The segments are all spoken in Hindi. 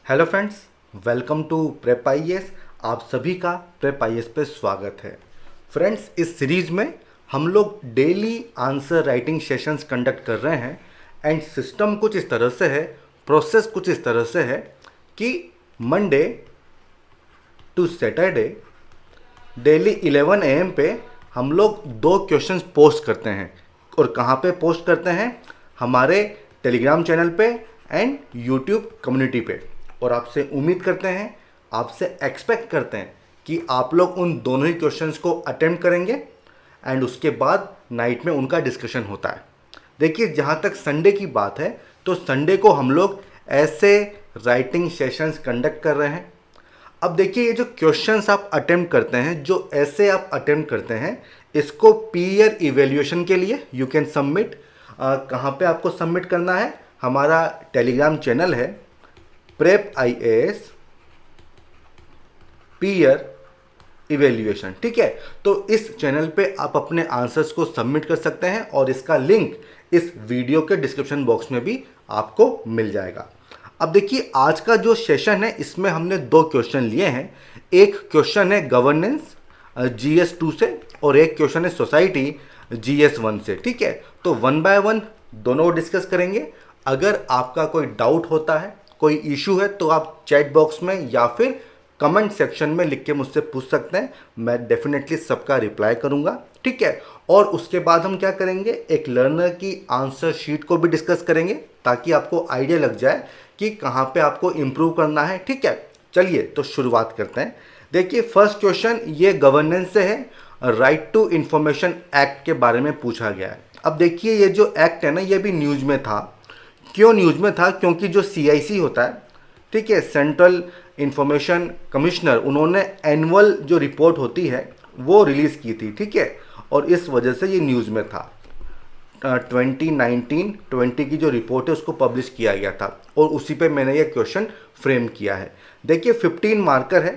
Hello friends, welcome to prep IAS. आप सभी का प्रेप आईएएस पे स्वागत है। फ्रेंड्स, इस सीरीज में हम लोग daily answer writing sessions conduct कर रहे हैं एंड सिस्टम कुछ इस तरह से है, प्रोसेस कुछ इस तरह से है कि Monday to Saturday daily 11 AM पे हम लोग 2 क्वेश्चंस पोस्ट करते हैं। और कहाँ पे पोस्ट करते हैं? हमारे टेलीग्राम चैनल पे एंड यूट्यूब कम्युनिटी पे। और आपसे उम्मीद करते हैं, आपसे एक्सपेक्ट करते हैं कि आप लोग उन दोनों ही क्वेश्चंस को अटेम्प्ट करेंगे एंड उसके बाद नाइट में उनका डिस्कशन होता है। देखिए, जहाँ तक संडे की बात है तो संडे को हम लोग ऐसे राइटिंग सेशंस कंडक्ट कर रहे हैं। अब देखिए, ये जो क्वेश्चंस आप अटेम्प्ट करते हैं, जो ऐसे आप अटेम्प्ट करते हैं, इसको पीयर इवेल्युएशन के लिए यू कैन सबमिट। कहाँ पे आपको सबमिट करना है? हमारा टेलीग्राम चैनल है प्रेप आईएएस पीयर इवेल्युएशन, ठीक है। तो इस चैनल पे आप अपने आंसर्स को सबमिट कर सकते हैं और इसका लिंक इस वीडियो के डिस्क्रिप्शन बॉक्स में भी आपको मिल जाएगा। अब देखिए, आज का जो सेशन है इसमें हमने 2 क्वेश्चन लिए हैं। एक क्वेश्चन है गवर्नेंस GS 2 से और एक क्वेश्चन है सोसाइटी GS 1 से, ठीक है। तो 1 बाय 1 दोनों डिस्कस करेंगे। अगर आपका कोई डाउट होता है, कोई इशू है, तो आप चैट बॉक्स में या फिर कमेंट सेक्शन में लिख के मुझसे पूछ सकते हैं। मैं डेफिनेटली सबका रिप्लाई करूंगा, ठीक है। और उसके बाद हम क्या करेंगे, एक लर्नर की आंसर शीट को भी डिस्कस करेंगे ताकि आपको आइडिया लग जाए कि कहाँ पे आपको इम्प्रूव करना है, ठीक है। चलिए तो शुरुआत करते हैं। देखिए, फर्स्ट क्वेश्चन ये गवर्नेंस से है। राइट टू इंफॉर्मेशन एक्ट के बारे में पूछा गया है। अब देखिए, ये जो एक्ट है ना, ये भी न्यूज़ में था। क्यों न्यूज़ में था? क्योंकि जो CIC होता है, ठीक है, सेंट्रल इंफॉर्मेशन कमिश्नर, उन्होंने एनुअल जो रिपोर्ट होती है वो रिलीज़ की थी, ठीक है। और इस वजह से ये न्यूज़ में था। 2019-20 की जो रिपोर्ट है उसको पब्लिश किया गया था और उसी पे मैंने ये क्वेश्चन फ्रेम किया है। देखिए, 15 मार्कर है,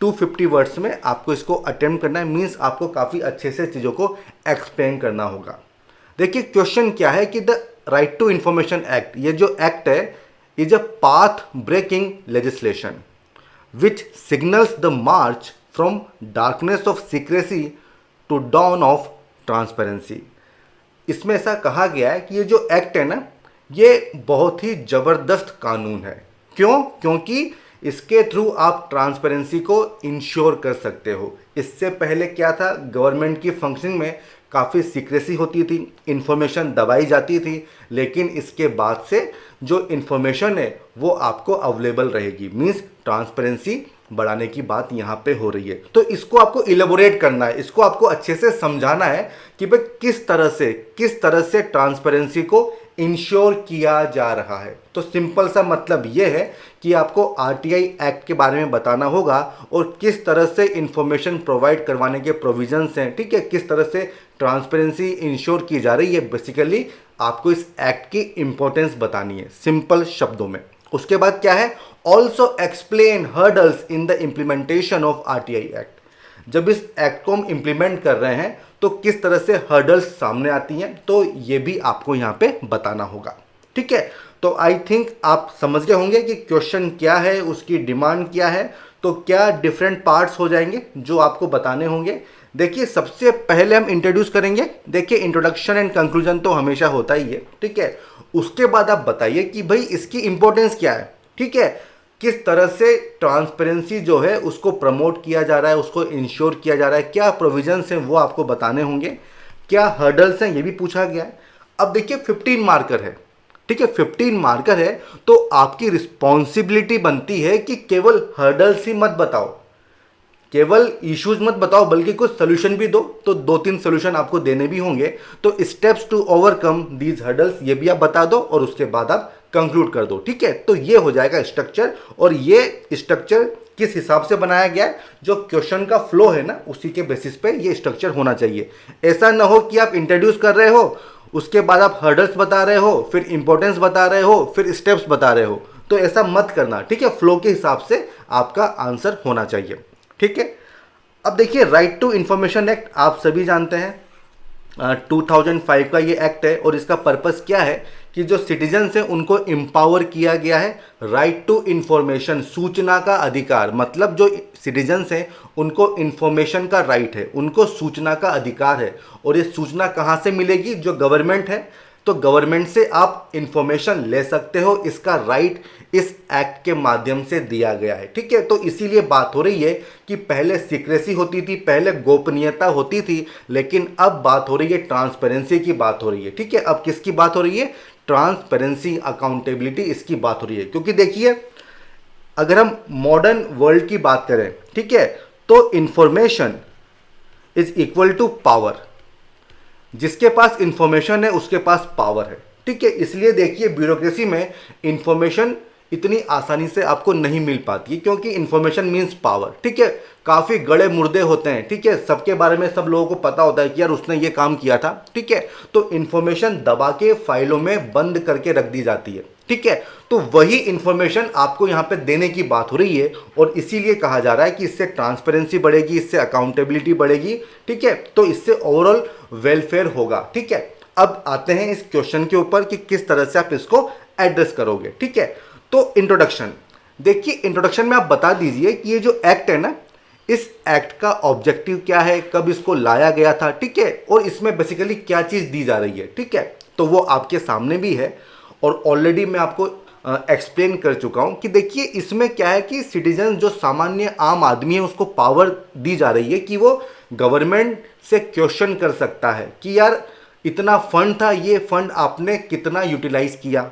250 वर्ड्स में आपको इसको अटेम्प्ट करना है। मीन्स आपको काफ़ी अच्छे से चीज़ों को एक्सप्लेन करना होगा। देखिए, क्वेश्चन क्या है कि the right to information act, ये जो एक्ट है, is a path breaking legislation which signals the march from darkness of secrecy to dawn of transparency. इसमें ऐसा कहा गया है कि ये जो एक्ट है ना, ये बहुत ही ज़बरदस्त कानून है। क्यों? क्योंकि इसके थ्रू आप ट्रांसपेरेंसी को इंश्योर कर सकते हो। इससे पहले क्या था, गवर्नमेंट की फंक्शनिंग में काफ़ी सीक्रेसी होती थी, इन्फॉर्मेशन दबाई जाती थी। लेकिन इसके बाद से जो इन्फॉर्मेशन है वो आपको अवेलेबल रहेगी। मीन्स ट्रांसपेरेंसी बढ़ाने की बात यहाँ पे हो रही है। तो इसको आपको इलेबोरेट करना है, इसको आपको अच्छे से समझाना है कि भाई किस तरह से ट्रांसपेरेंसी को इंश्योर किया जा रहा है। तो सिंपल सा मतलब ये है कि आपको RTI एक्ट के बारे में बताना होगा और किस तरह से इंफॉर्मेशन प्रोवाइड करवाने के प्रोविजंस हैं, ठीक है, किस तरह से ट्रांसपेरेंसी इंश्योर की जा रही है। बेसिकली आपको इस एक्ट की इंपॉर्टेंस बतानी है सिंपल शब्दों में। उसके बाद क्या है, also explain hurdles in the implementation of RTI act. जब इस एक्ट को हम इम्प्लीमेंट कर रहे हैं तो किस तरह से हर्डल्स सामने आती हैं, तो ये भी आपको यहाँ पे बताना होगा, ठीक है। तो आई थिंक आप समझ गए होंगे कि क्वेश्चन क्या है, उसकी डिमांड क्या है। तो क्या डिफरेंट पार्ट्स हो जाएंगे जो आपको बताने होंगे। देखिए, सबसे पहले हम इंट्रोड्यूस करेंगे। देखिए, इंट्रोडक्शन एंड कंक्लूजन तो हमेशा होता ही है, ठीक है। उसके बाद आप बताइए कि भाई इसकी इंपॉर्टेंस क्या है, ठीक है, किस तरह से ट्रांसपेरेंसी जो है उसको प्रमोट किया जा रहा है, उसको इंश्योर किया जा रहा है, क्या प्रोविजंस हैं वो आपको बताने होंगे, क्या हर्डल्स हैं ये भी पूछा गया है। अब देखिए, 15 मार्कर है, ठीक है, 15 मार्कर है। तो आपकी रिस्पॉन्सिबिलिटी बनती है कि केवल हर्डल्स ही मत बताओ, केवल इश्यूज मत बताओ, बल्कि कुछ सोल्यूशन भी दो। तो 2-3 सोल्यूशन आपको देने भी होंगे। तो steps to overcome these hurdles ये भी आप बता दो और उसके बाद आप कंक्लूड कर दो, ठीक है। तो ये हो जाएगा स्ट्रक्चर। और ये स्ट्रक्चर किस हिसाब से बनाया गया है, जो क्वेश्चन का फ्लो है ना, उसी के बेसिस पे ये स्ट्रक्चर होना चाहिए। ऐसा ना हो कि आप इंट्रोड्यूस कर रहे हो, उसके बाद आप हर्डल्स बता रहे हो, फिर इंपॉर्टेंस बता रहे हो, फिर स्टेप्स बता रहे हो। तो ऐसा मत करना, ठीक है। फ्लो के हिसाब से आपका आंसर होना चाहिए, ठीक है। अब देखिए, राइट टू इंफॉर्मेशन एक्ट आप सभी जानते हैं, 2005 का ये एक्ट है और इसका पर्पस क्या है कि जो सिटीजन्स हैं उनको एम्पावर किया गया है, राइट टू इंफॉर्मेशन, सूचना का अधिकार, मतलब जो सिटीजन्स हैं उनको इंफॉर्मेशन का राइट है, उनको सूचना का अधिकार है। और ये सूचना कहाँ से मिलेगी? जो गवर्नमेंट है, तो गवर्नमेंट से आप इंफॉर्मेशन ले सकते हो, इसका राइट इस एक्ट के माध्यम से दिया गया है। ठीक है, तो इसीलिए बात हो रही है कि पहले सीक्रेसी होती थी, पहले गोपनीयता होती थी, लेकिन अब बात हो रही है ट्रांसपेरेंसी की बात हो रही है। ठीक है, अब किसकी बात हो रही है? ट्रांसपेरेंसी, अकाउंटेबिलिटी, इसकी बात हो रही है। क्योंकि देखिए, अगर हम मॉडर्न वर्ल्ड की बात करें, ठीक है, तो information is equal to power. जिसके पास इंफॉर्मेशन है उसके पास पावर है। ठीक है, इसलिए देखिए ब्यूरोक्रेसी में इंफॉर्मेशन इतनी आसानी से आपको नहीं मिल पाती है, क्योंकि इंफॉर्मेशन मींस पावर। ठीक है, काफ़ी गड़े मुर्दे होते हैं। ठीक है, सबके बारे में सब लोगों को पता होता है कि यार उसने ये काम किया था। ठीक है, तो इंफॉर्मेशन दबा के फाइलों में बंद करके रख दी जाती है। ठीक है, तो वही इंफॉर्मेशन आपको यहाँ पे देने की बात हो रही है, और इसीलिए कहा जा रहा है कि इससे ट्रांसपेरेंसी बढ़ेगी, इससे अकाउंटेबिलिटी बढ़ेगी। ठीक है, तो इससे ओवरऑल वेलफेयर होगा। ठीक है, अब आते हैं इस क्वेश्चन के ऊपर कि किस तरह से आप इसको एड्रेस करोगे। ठीक है, तो इंट्रोडक्शन देखिए, इंट्रोडक्शन में आप बता दीजिए कि ये जो एक्ट है ना, इस एक्ट का ऑब्जेक्टिव क्या है, कब इसको लाया गया था। ठीक है, और इसमें बेसिकली क्या चीज़ दी जा रही है। ठीक है, तो वो आपके सामने भी है, और ऑलरेडी मैं आपको एक्सप्लेन कर चुका हूं कि देखिए इसमें क्या है कि सिटीजन, जो सामान्य आम आदमी है, उसको पावर दी जा रही है कि वो गवर्नमेंट से क्वेश्चन कर सकता है कि यार इतना फंड था, ये फंड आपने कितना यूटिलाइज किया,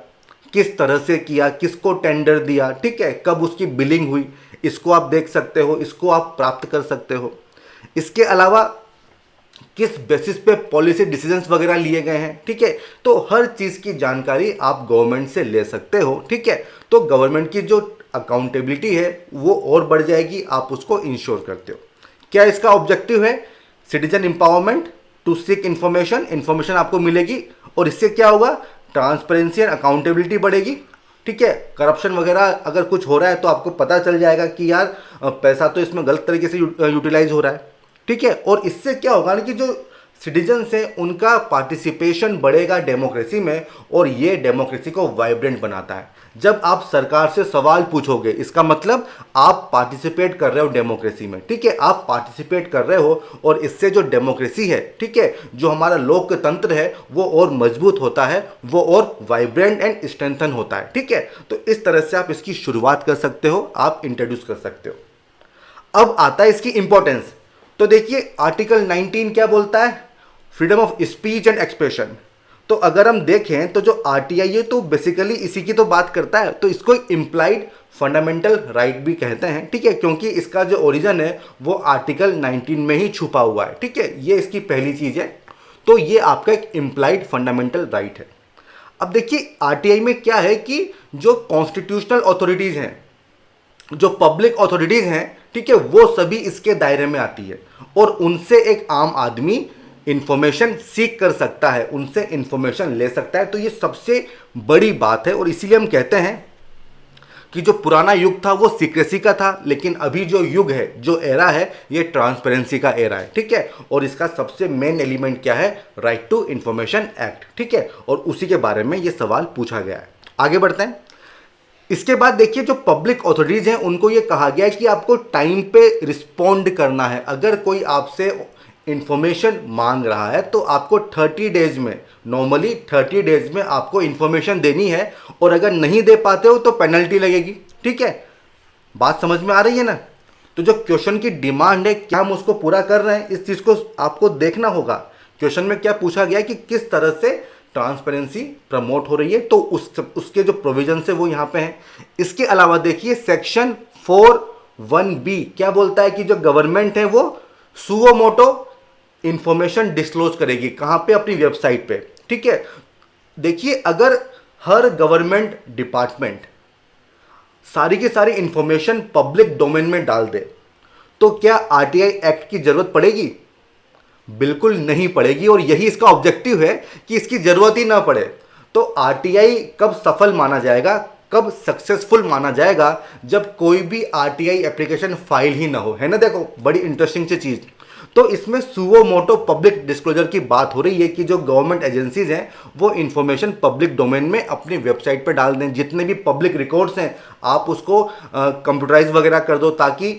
किस तरह से किया, किसको टेंडर दिया। ठीक है, कब उसकी बिलिंग हुई, इसको आप देख सकते हो, इसको आप प्राप्त कर सकते हो। इसके अलावा किस बेसिस पे पॉलिसी डिसीजंस वगैरह लिए गए हैं। ठीक है, तो हर चीज़ की जानकारी आप गवर्नमेंट से ले सकते हो। ठीक है, तो गवर्नमेंट की जो अकाउंटेबिलिटी है वो और बढ़ जाएगी, आप उसको इंश्योर करते हो। क्या इसका ऑब्जेक्टिव है? Citizen empowerment, to seek information, information आपको मिलेगी, और इससे क्या होगा? ट्रांसपेरेंसी एंड अकाउंटेबिलिटी बढ़ेगी। ठीक है, करप्शन वगैरह अगर कुछ हो रहा है तो आपको पता चल जाएगा कि यार पैसा तो इसमें गलत तरीके से यूटिलाइज हो रहा है। ठीक है, और इससे क्या होगा ना कि जो सिटीजन्स हैं उनका पार्टिसिपेशन बढ़ेगा डेमोक्रेसी में, और ये डेमोक्रेसी को वाइब्रेंट बनाता है। जब आप सरकार से सवाल पूछोगे, इसका मतलब आप पार्टिसिपेट कर रहे हो डेमोक्रेसी में। ठीक है, आप पार्टिसिपेट कर रहे हो, और इससे जो डेमोक्रेसी है, ठीक है, जो हमारा लोकतंत्र है, वो और मजबूत होता है, वो और वाइब्रेंट एंड स्ट्रेंथन होता है। ठीक है, तो इस तरह से आप इसकी शुरुआत कर सकते हो, आप इंट्रोड्यूस कर सकते हो। अब आता है इसकी इंपॉर्टेंस। तो देखिए आर्टिकल 19 क्या बोलता है? Freedom of speech and expression. तो अगर हम देखें तो जो आरटीआई है तो बेसिकली इसी की तो बात करता है, तो इसको इम्प्लाइड फंडामेंटल राइट भी कहते हैं। ठीक है, क्योंकि इसका जो ओरिजिन है वो आर्टिकल 19 में ही छुपा हुआ है। ठीक है, ये इसकी पहली चीज़ है, तो ये आपका एक इम्प्लाइड फंडामेंटल राइट है। अब देखिए आरटीआई में क्या है कि जो कॉन्स्टिट्यूशनल अथॉरिटीज़ हैं, जो पब्लिक अथॉरिटीज़ हैं, ठीक है, वो सभी इसके दायरे में आती है, और उनसे एक आम आदमी इंफॉर्मेशन सीख कर सकता है, उनसे इंफॉर्मेशन ले सकता है। तो ये सबसे बड़ी बात है, और इसीलिए हम कहते हैं कि जो पुराना युग था वो सीक्रेसी का था, लेकिन अभी जो युग है, जो एरा है, ये ट्रांसपेरेंसी का एरा है। ठीक है, और इसका सबसे मेन एलिमेंट क्या है? Right to information act. ठीक है, और उसी के बारे में ये सवाल पूछा गया है। आगे बढ़ते हैं। इसके बाद देखिए जो पब्लिक अथॉरिटीज़ हैं उनको ये कहा गया है कि आपको टाइम पे रिस्पॉन्ड करना है। अगर कोई आपसे इंफॉर्मेशन मांग रहा है तो आपको 30 डेज में, नॉर्मली 30 डेज में आपको इंफॉर्मेशन देनी है, और अगर नहीं दे पाते हो तो पेनल्टी लगेगी। ठीक है, बात समझ में आ रही है ना? तो जो क्वेश्चन की डिमांड है, क्या हम उसको पूरा कर रहे हैं, इस चीज़ को आपको देखना होगा। क्वेश्चन में क्या पूछा गया है कि किस तरह से ट्रांसपेरेंसी प्रमोट हो रही है, तो उसके जो प्रोविजन है वो यहाँ पे हैं। इसके अलावा देखिए सेक्शन 4(1)(b क्या बोलता है कि जो गवर्नमेंट है वो सुओ मोटो इंफॉर्मेशन डिस्क्लोज करेगी। कहाँ पे? अपनी वेबसाइट पे। ठीक है, देखिए अगर हर गवर्नमेंट डिपार्टमेंट सारी की सारी इंफॉर्मेशन पब्लिक डोमेन में डाल दे तो क्या आरटीआई एक्ट की जरूरत पड़ेगी? बिल्कुल नहीं पड़ेगी, और यही इसका ऑब्जेक्टिव है कि इसकी जरूरत ही ना पड़े। तो आरटीआई कब सफल माना जाएगा, कब सक्सेसफुल माना जाएगा? जब कोई भी आरटीआई एप्लीकेशन फाइल ही ना हो, है ना? देखो बड़ी इंटरेस्टिंग सी चीज़। तो इसमें सुओ मोटो पब्लिक डिस्क्लोजर की बात हो रही है कि जो गवर्नमेंट एजेंसीज हैं वो इंफॉर्मेशन पब्लिक डोमेन में अपनी वेबसाइट पर डाल दें। जितने भी पब्लिक रिकॉर्ड्स हैं आप उसको कंप्यूटराइज वगैरह कर दो ताकि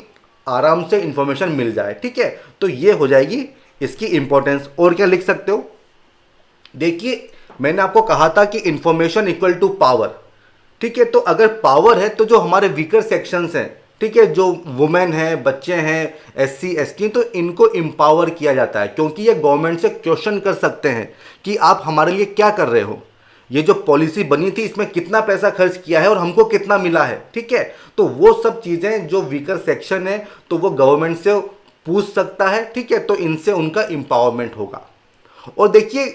आराम से इंफॉर्मेशन मिल जाए। ठीक है, तो ये हो जाएगी इसकी इंपॉर्टेंस। और क्या लिख सकते हो, देखिए मैंने आपको कहा था कि इंफॉर्मेशन इक्वल टू पावर। ठीक है, तो अगर पावर है तो जो हमारे वीकर सेक्शंस हैं, ठीक है, जो वुमेन है, बच्चे हैं, SC ST, तो इनको एम्पावर किया जाता है क्योंकि ये गवर्नमेंट से क्वेश्चन कर सकते हैं कि आप हमारे लिए क्या कर रहे हो, ये जो पॉलिसी बनी थी इसमें कितना पैसा खर्च किया है और हमको कितना मिला है। ठीक है, तो वो सब चीज़ें जो वीकर सेक्शन है तो वो गवर्नमेंट से पूछ सकता है। ठीक है, तो इनसे उनका एम्पावरमेंट होगा। और देखिए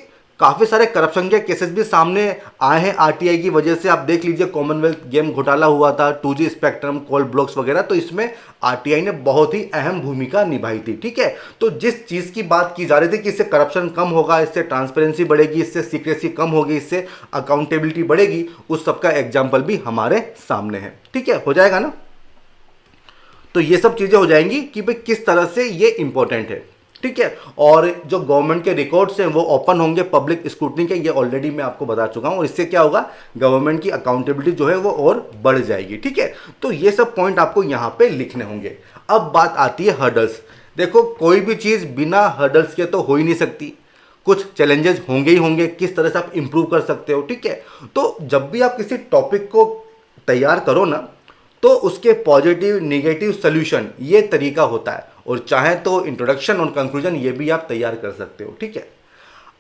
काफ़ी सारे करप्शन के केसेस भी सामने आए हैं RTI की वजह से। आप देख लीजिए कॉमनवेल्थ गेम घोटाला हुआ था, 2G स्पेक्ट्रम, कॉल ब्लॉक्स वगैरह, तो इसमें RTI ने बहुत ही अहम भूमिका निभाई थी। ठीक है, तो जिस चीज़ की बात की जा रही थी कि इससे करप्शन कम होगा, इससे ट्रांसपेरेंसी बढ़ेगी, इससे सीक्रेसी कम होगी, इससे अकाउंटेबिलिटी बढ़ेगी, उस सबका एग्जाम्पल भी हमारे सामने है। ठीक है, हो जाएगा ना। तो ये सब चीज़ें हो जाएंगी कि भाई किस तरह से ये इंपॉर्टेंट है। ठीक है, और जो गवर्नमेंट के रिकॉर्ड्स हैं वो ओपन होंगे पब्लिक स्क्रूटनी के, ये ऑलरेडी मैं आपको बता चुका हूं। और इससे क्या होगा, गवर्नमेंट की अकाउंटेबिलिटी जो है वो और बढ़ जाएगी। ठीक है, तो ये सब पॉइंट आपको यहां पे लिखने होंगे। अब बात आती है हर्डल्स। देखो कोई भी चीज़ बिना हर्डल्स के तो हो ही नहीं सकती, कुछ चैलेंजेस होंगे ही होंगे, किस तरह से आप इंप्रूव कर सकते हो। ठीक है, तो जब भी आप किसी टॉपिक को तैयार करो ना तो उसके पॉजिटिव निगेटिव सोल्यूशन ये तरीका होता है, और चाहे तो इंट्रोडक्शन और कंक्लूजन ये भी आप तैयार कर सकते हो। ठीक है,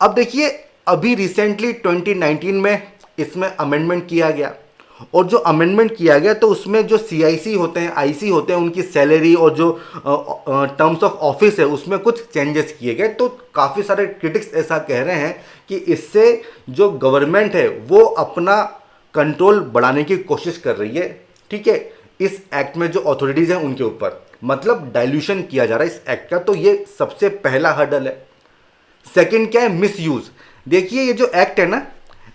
अब देखिए अभी रिसेंटली 2019 में इसमें अमेंडमेंट किया गया, और जो अमेंडमेंट किया गया तो उसमें जो CIC होते हैं, IC होते हैं, उनकी सैलरी और जो टर्म्स ऑफ ऑफिस है उसमें कुछ चेंजेस किए गए। तो काफ़ी सारे क्रिटिक्स ऐसा कह रहे हैं कि इससे जो गवर्नमेंट है वो अपना कंट्रोल बढ़ाने की कोशिश कर रही है। ठीक है, इस एक्ट में जो अथॉरिटीज हैं उनके ऊपर मतलब डाइल्यूशन किया जा रहा है इस एक्ट का, तो ये सबसे पहला हर्डल है। सेकंड क्या है, मिसयूज। देखिए ये जो एक्ट है ना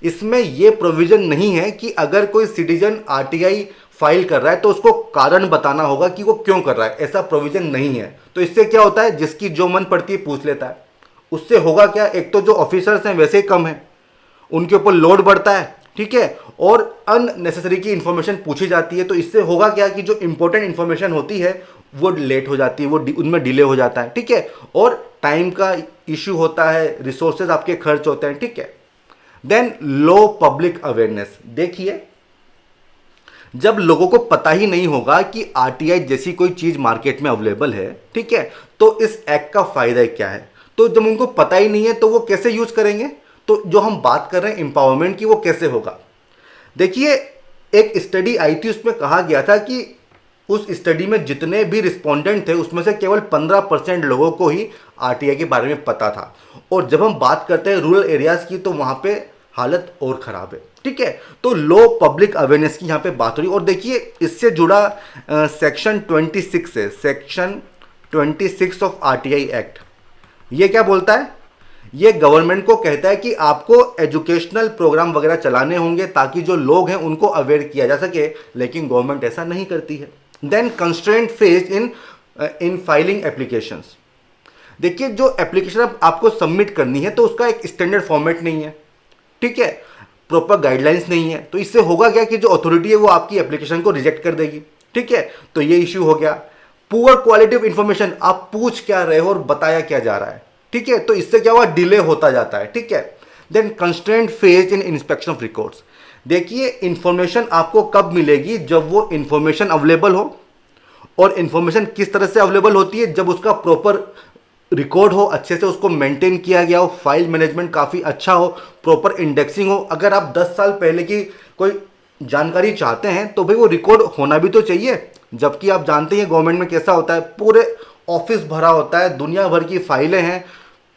इसमें ये प्रोविजन नहीं है कि अगर कोई सिटीजन RTI फाइल कर रहा है तो उसको कारण बताना होगा कि वो क्यों कर रहा है, ऐसा प्रोविजन नहीं है। तो इससे क्या होता है, जिसकी जो मन पड़ती है पूछ लेता है। उससे होगा क्या, एक तो जो ऑफिसर्स हैं वैसे ही कम है, उनके ऊपर लोड बढ़ता है। ठीक है, और अननेसेसरी की इंफॉर्मेशन पूछी जाती है। तो इससे होगा क्या कि जो इंपॉर्टेंट इंफॉर्मेशन होती है वो लेट हो जाती है, वो उनमें डिले हो जाता है। ठीक है, और टाइम का इश्यू होता है, रिसोर्सेज आपके खर्च होते हैं। ठीक है, देन लो पब्लिक अवेयरनेस। देखिए जब लोगों को पता ही नहीं होगा कि RTI जैसी कोई चीज मार्केट में अवेलेबल है, ठीक है, तो इस एक्ट का फायदा क्या है। तो जब उनको पता ही नहीं है तो वो कैसे यूज करेंगे। तो जो हम बात कर रहे हैं एम्पावरमेंट की वो कैसे होगा, देखिए एक स्टडी आई थी उसमें कहा गया था कि उस स्टडी में जितने भी रिस्पोंडेंट थे उसमें से केवल 15% लोगों को ही RTI के बारे में पता था। और जब हम बात करते हैं रूरल एरियाज की तो वहां पे हालत और ख़राब है। ठीक है, तो लो पब्लिक अवेयरनेस की यहाँ पे बात हो रही। और देखिए इससे जुड़ा सेक्शन 26 है, सेक्शन 26 ऑफ RTI एक्ट। ये क्या बोलता है, ये गवर्नमेंट को कहता है कि आपको एजुकेशनल प्रोग्राम वगैरह चलाने होंगे ताकि जो लोग हैं उनको अवेयर किया जा सके, लेकिन गवर्नमेंट ऐसा नहीं करती है। Then constraint faced in filing applications. देखिए जो एप्लीकेशन आपको सबमिट करनी है तो उसका एक स्टैंडर्ड फॉर्मेट नहीं है। ठीक है, प्रॉपर गाइडलाइंस नहीं है। तो इससे होगा क्या कि जो अथॉरिटी है वो आपकी एप्लीकेशन को रिजेक्ट कर देगी। ठीक है, तो ये इश्यू हो गया। पुअर क्वालिटी ऑफ इंफॉर्मेशन, आप पूछ क्या रहे हो और बताया क्या जा रहा है। ठीक है, तो इससे क्या हुआ, डिले होता जाता है। ठीक है, then constraint faced in inspection of records. देखिए इंफॉर्मेशन आपको कब मिलेगी, जब वो इंफॉर्मेशन अवेलेबल हो। और इंफॉर्मेशन किस तरह से अवेलेबल होती है, जब उसका प्रॉपर रिकॉर्ड हो, अच्छे से उसको मेंटेन किया गया हो, फाइल मैनेजमेंट काफ़ी अच्छा हो, प्रॉपर इंडेक्सिंग हो। अगर आप 10 साल पहले की कोई जानकारी चाहते हैं तो भाई वो रिकॉर्ड होना भी तो चाहिए। जबकि आप जानते हैं गवर्नमेंट में कैसा होता है, पूरे ऑफिस भरा होता है, दुनिया भर की फाइलें हैं,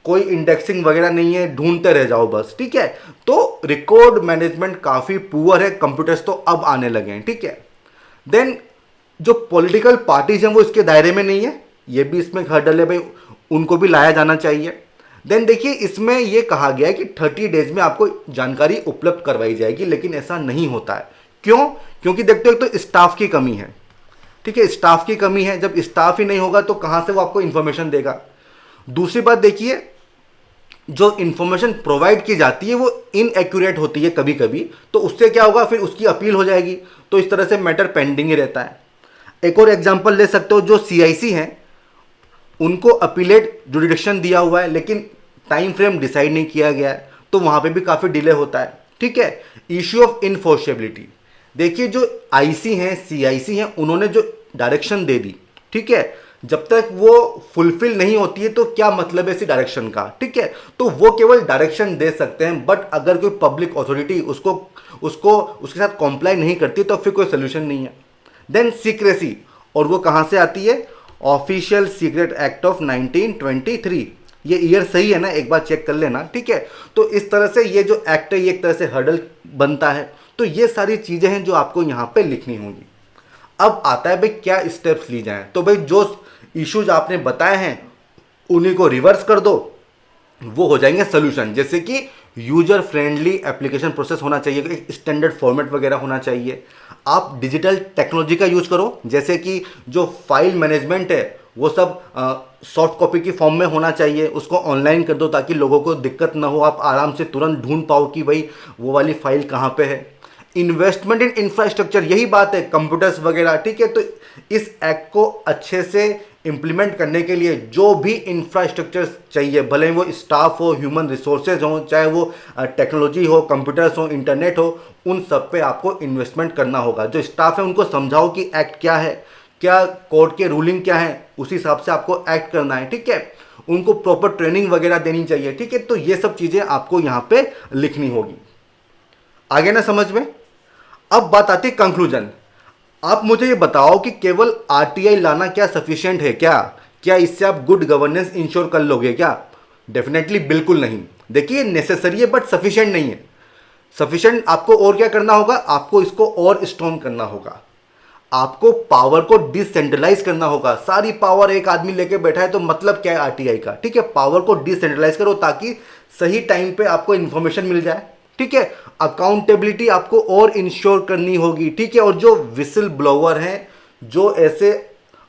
कोई इंडेक्सिंग वगैरह नहीं है, ढूंढते रह जाओ बस। ठीक है, तो रिकॉर्ड मैनेजमेंट काफ़ी पुअर है, कंप्यूटर्स तो अब आने लगे हैं। ठीक है, देन जो पॉलिटिकल पार्टीज हैं वो इसके दायरे में नहीं है, ये भी इसमें हर्डल है भाई, उनको भी लाया जाना चाहिए। देन देखिए इसमें यह कहा गया है कि 30 डेज में आपको जानकारी उपलब्ध करवाई जाएगी, लेकिन ऐसा नहीं होता है। क्यों, क्योंकि देखते हो तो स्टाफ की कमी है। ठीक है, स्टाफ की कमी है, जब स्टाफ ही नहीं होगा तो कहां से वो आपको इंफॉर्मेशन देगा। दूसरी बात देखिए, जो इन्फॉर्मेशन प्रोवाइड की जाती है वो इनएक्यूरेट होती है कभी कभी, तो उससे क्या होगा, फिर उसकी अपील हो जाएगी, तो इस तरह से मैटर पेंडिंग ही रहता है। एक और एग्जांपल ले सकते हो, जो सीआईसी हैं उनको अपीलेट जुडिक्शन दिया हुआ है लेकिन टाइम फ्रेम डिसाइड नहीं किया गया है, तो वहां पे भी काफ़ी डिले होता है। ठीक है, इश्यू ऑफ इनफोर्सेबिलिटी, देखिए जो आईसी हैं, सीआईसी हैं, उन्होंने जो डायरेक्शन दे दी, ठीक है, जब तक वो फुलफिल नहीं होती है तो क्या मतलब है इसी डायरेक्शन का। ठीक है, तो वो केवल डायरेक्शन दे सकते हैं, बट अगर कोई पब्लिक अथॉरिटी उसको उसको उसके साथ कॉम्प्लाई नहीं करती तो फिर कोई सोल्यूशन नहीं है। देन सीक्रेसी, और वो कहाँ से आती है, ऑफिशियल सीक्रेट एक्ट ऑफ 1923, ये ईयर सही है ना, एक बार चेक कर लेना। ठीक है, तो इस तरह से ये जो एक्ट है ये एक तरह से हर्डल बनता है। तो ये सारी चीज़ें हैं जो आपको यहाँ पे लिखनी होंगी। अब आता है भाई क्या स्टेप्स ली जाएं, तो भाई जो इश्यूज आपने बताए हैं उन्हीं को रिवर्स कर दो, वो हो जाएंगे सोल्यूशन। जैसे कि यूजर फ्रेंडली एप्लीकेशन प्रोसेस होना चाहिए, एक स्टैंडर्ड फॉर्मेट वगैरह होना चाहिए। आप डिजिटल टेक्नोलॉजी का यूज करो, जैसे कि जो फाइल मैनेजमेंट है वो सब सॉफ्ट कॉपी की फॉर्म में होना चाहिए, उसको ऑनलाइन कर दो ताकि लोगों को दिक्कत ना हो, आप आराम से तुरंत ढूंढ पाओ कि भाई वो वाली फाइल कहाँ पे है। इन्वेस्टमेंट इन इंफ्रास्ट्रक्चर, यही बात है, कंप्यूटर्स वगैरह। ठीक है, तो इस एक्ट को अच्छे से इंप्लीमेंट करने के लिए जो भी इंफ्रास्ट्रक्चर चाहिए, भले वो स्टाफ हो, ह्यूमन रिसोर्सेज हो, चाहे वो टेक्नोलॉजी हो, कंप्यूटर्स हो, इंटरनेट हो, उन सब पे आपको इन्वेस्टमेंट करना होगा। जो स्टाफ है उनको समझाओ कि एक्ट क्या है, क्या कोर्ट के रूलिंग क्या है, उसी हिसाब से आपको एक्ट करना है। ठीक है, उनको प्रॉपर ट्रेनिंग वगैरह देनी चाहिए। ठीक है, तो ये सब चीज़ें आपको यहाँ पे लिखनी होगी। आगे ना समझ में। अब बात आती है कंक्लूजन। आप मुझे ये बताओ कि केवल आरटीआई लाना क्या सफिशिएंट है क्या? क्या इससे आप गुड गवर्नेंस इंश्योर कर लोगे क्या? डेफिनेटली बिल्कुल नहीं। देखिए नेसेसरी है बट सफिशिएंट नहीं है। सफिशिएंट आपको और क्या करना होगा, आपको इसको और स्ट्रॉन्ग करना होगा, आपको पावर को डिसेंट्रलाइज करना होगा। सारी पावर एक आदमी लेके बैठा है तो मतलब क्या है आरटीआई का। ठीक है, पावर को डिसेंट्रलाइज करो ताकि सही टाइम पे आपको इंफॉर्मेशन मिल जाए। ठीक है, अकाउंटेबिलिटी आपको और इंश्योर करनी होगी। ठीक है, और जो विसिल ब्लोअर हैं, जो ऐसे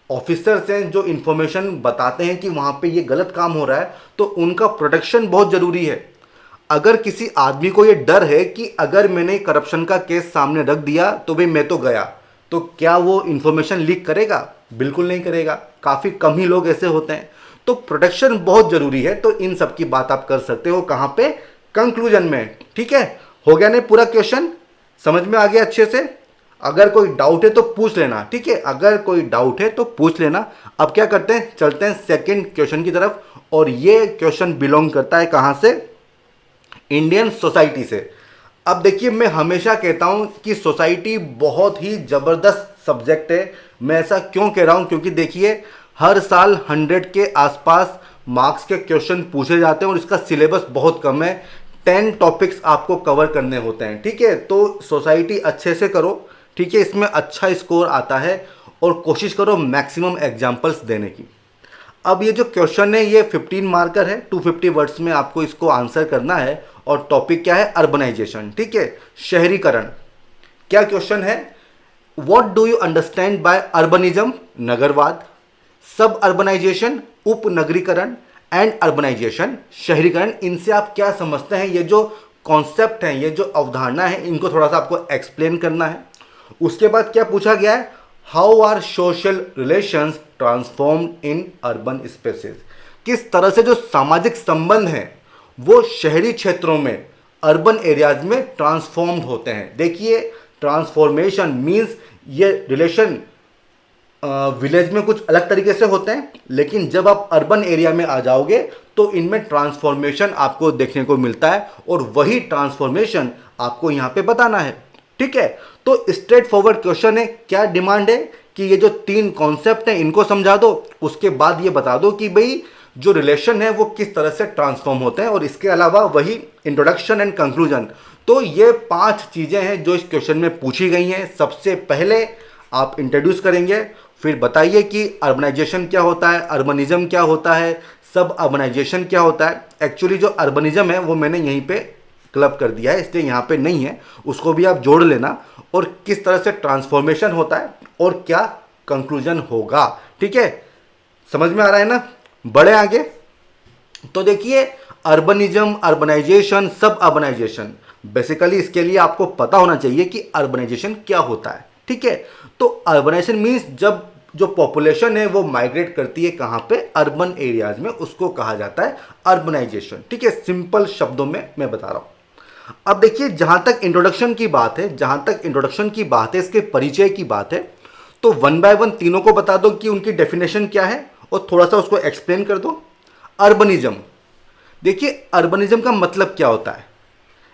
ऑफिसर्स हैं जो इंफॉर्मेशन बताते हैं कि वहां पे ये गलत काम हो रहा है, तो उनका प्रोटेक्शन बहुत जरूरी है। अगर किसी आदमी को ये डर है कि अगर मैंने करप्शन का केस सामने रख दिया तो भाई मैं तो गया, तो क्या वो इंफॉर्मेशन लीक करेगा? बिल्कुल नहीं करेगा। काफ़ी कम ही लोग ऐसे होते हैं। तो प्रोटेक्शन बहुत ज़रूरी है। तो इन सब की बात आप कर सकते हो कहाँ पे, कंक्लूजन में। ठीक है, हो गया नहीं पूरा क्वेश्चन, समझ में आ गया अच्छे से? अगर कोई डाउट है तो पूछ लेना। ठीक है, अगर कोई डाउट है तो पूछ लेना। अब क्या करते हैं, चलते हैं सेकंड क्वेश्चन की तरफ। और ये क्वेश्चन बिलोंग करता है कहाँ से, इंडियन सोसाइटी से। अब देखिए मैं हमेशा कहता हूं कि सोसाइटी बहुत ही ज़बरदस्त सब्जेक्ट है। मैं ऐसा क्यों कह रहा हूं, क्योंकि देखिए हर साल 100 के आसपास मार्क्स के क्वेश्चन पूछे जाते हैं और इसका सिलेबस बहुत कम है। 10 टॉपिक्स आपको कवर करने होते हैं। ठीक है, तो सोसाइटी अच्छे से करो। ठीक है, इसमें अच्छा स्कोर आता है और कोशिश करो मैक्सिमम एग्जाम्पल्स देने की। अब ये जो क्वेश्चन है ये 15 मार्कर है, 250 वर्ड्स में आपको इसको आंसर करना है। और टॉपिक क्या है, अर्बनाइजेशन। ठीक है, शहरीकरण। क्या क्वेश्चन है, what do you understand by urbanism, नगरवाद, सब अर्बनाइजेशन, उपनगरीकरण, एंड अर्बनाइजेशन, शहरीकरण। इनसे आप क्या समझते हैं? ये जो कॉन्सेप्ट हैं, ये जो अवधारणा है, इनको थोड़ा सा आपको एक्सप्लेन करना है। उसके बाद क्या पूछा गया है, how are social relations transformed in urban spaces. किस तरह से जो सामाजिक संबंध हैं वो शहरी क्षेत्रों में, अर्बन एरियाज में ट्रांसफॉर्म्ड होते हैं। देखिए ट्रांसफॉर्मेशन मींस ये रिलेशन विलेज में कुछ अलग तरीके से होते हैं, लेकिन जब आप अर्बन एरिया में आ जाओगे तो इनमें ट्रांसफॉर्मेशन आपको देखने को मिलता है और वही ट्रांसफॉर्मेशन आपको यहाँ पे बताना है। ठीक है, तो स्ट्रेट फॉरवर्ड क्वेश्चन है। क्या डिमांड है कि ये जो 3 कॉन्सेप्ट हैं इनको समझा दो, उसके बाद ये बता दो कि भाई जो रिलेशन है वो किस तरह से ट्रांसफॉर्म होते हैं, और इसके अलावा वही इंट्रोडक्शन एंड कंक्लूजन। तो ये 5 चीज़ें हैं जो इस क्वेश्चन में पूछी गई हैं। सबसे पहले आप इंट्रोड्यूस करेंगे, फिर बताइए कि अर्बनाइजेशन क्या होता है, अर्बनिज्म क्या होता है, सब अर्बनाइजेशन क्या होता है। एक्चुअली जो अर्बनिज्म है वो मैंने यहीं पे क्लब कर दिया है, इसलिए यहाँ पे नहीं है, उसको भी आप जोड़ लेना। और किस तरह से ट्रांसफॉर्मेशन होता है और क्या कंक्लूजन होगा। ठीक है, समझ में आ रहा है ना? बढ़े आगे। तो देखिए, अर्बनिज्म, अर्बनाइजेशन, सब अर्बनाइजेशन, बेसिकली इसके लिए आपको पता होना चाहिए कि अर्बनाइजेशन क्या होता है। ठीक है, तो अर्बनाइजेशन मीन्स जब जो पॉपुलेशन है वो माइग्रेट करती है कहाँ पे, अर्बन एरियाज में, उसको कहा जाता है अर्बनाइजेशन। ठीक है, सिंपल शब्दों में मैं बता रहा हूँ। अब देखिए, जहां तक इंट्रोडक्शन की बात है, जहां तक इंट्रोडक्शन की बात है, इसके परिचय की बात है, तो वन बाय वन तीनों को बता दो कि उनकी डेफिनेशन क्या है और थोड़ा सा उसको एक्सप्लेन कर दो। अर्बनिज्म, देखिए अर्बनिज्म का मतलब क्या होता है।